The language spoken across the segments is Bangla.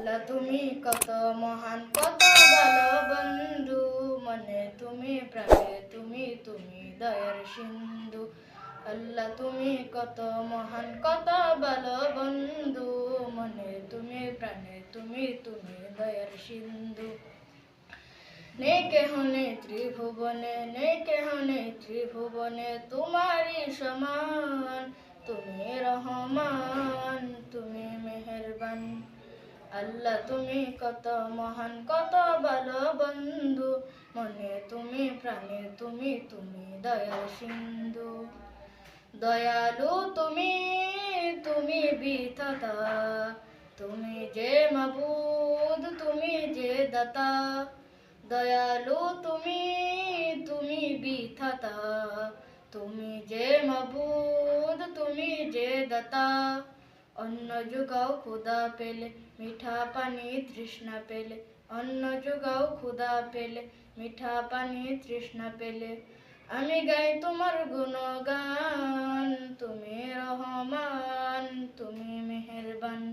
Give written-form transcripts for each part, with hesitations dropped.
আল্লাহ তুমি কত মহান কত ভালো বন্ধু, মনে তুমি প্রাণে তুমি তুমি দয়ার সিন্ধু। আল্লাহ তুমি কত মহান কত ভালো বন্ধু, মনে তুমি প্রাণে তুমি তুমি দয়ার সিন্ধু। নেই কেহ নেই ত্রিভুবনে, নেই কেহ নেই ত্রিভুবনে তোমারই সমান। তুমি রহমান, তুমি মেহেরবান। আল্লাহ তুমি কত মহান কত ভালো বন্ধু, মনে তুমি প্রাণে তুমি তুমি দয়ার সিন্ধু। দয়ালু তুমি তুমি বিধাতা, তুমি যে মাবুদ তুমি যে দাতা। দয়ালু তুমি তুমি বিধাতা, তুমি যে মাবুদ তুমি যে দাতা। অন্ন যুগাও ক্ষুধা পেলে মিঠা পানি তৃষ্ণা পেলে, অন্ন যুগাও ক্ষুধা পেলে মিঠা পানি তৃষ্ণা পেলে, আমি গাই তোমার গুণগান। তুমি রহমান, তুমি মেহেরবান।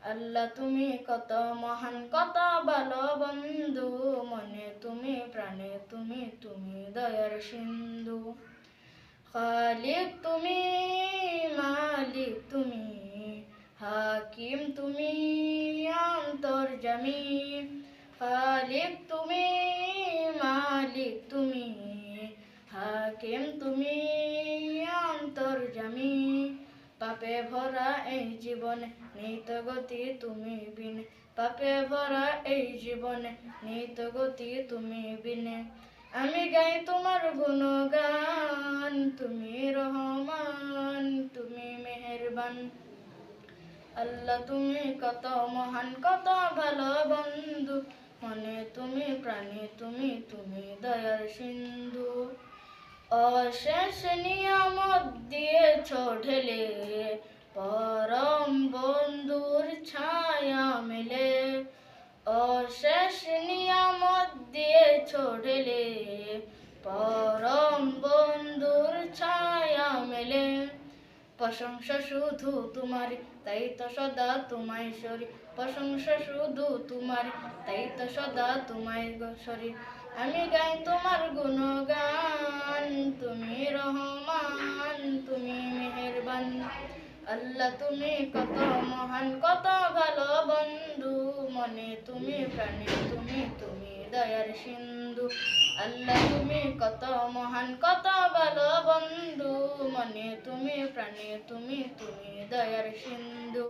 আল্লাহ তুমি কত মহান কত ভালো বন্ধু, মনে তুমি প্রাণে তুমি তুমি দয়ার সিন্ধু। খালিক তুমি মালিক তুমি, হাকিম তুমি অন্তর্যামী। খালিক তুমি মালিক তুমি, হাকিম তুমি অন্তর্যামী। পাপে ভরা এই জীবনে নেই তো গতি তুমি বিনে, পাপে ভরা এই জীবনে নেই তো গতি তুমি বিনে, আমি গাই তোমার গুণগান। তুমি রহমান, তুমি মেহেরবান। আল্লাহ তুমি কত মহান কত ভালো বন্ধু, মনে তুমি প্রাণে তুমি তুমি দয়ার সিন্ধু। অশেষ নিয়ামত দিয়েছ ঢেলে, পরম বন্ধুর ছায়া মেলে। অশেষ নিয়ামত দিয়েছ ঢেলে, পরম বন্ধুর ছায়া মেলে। প্রশংসা শুধু তোমারই, তাই তো সদা তোমায় সরি। প্রশংসা শুধু তোমারই, তাই তো সদা তোমায় সরি। আমি গাই তোমার গুণগান। তুমি রহমান, তুমি মেহেরবান। আল্লাহ তুমি কত মহান কত ভালো বন্ধু, মনে তুমি প্রাণে তুমি তুমি দয়ার সিন্ধু। আল্লাহ তুমি কত মহান কত ভালো বন্ধু, মনে তুমি প্রাণে তুমি তুমি দয়ার সিন্ধু।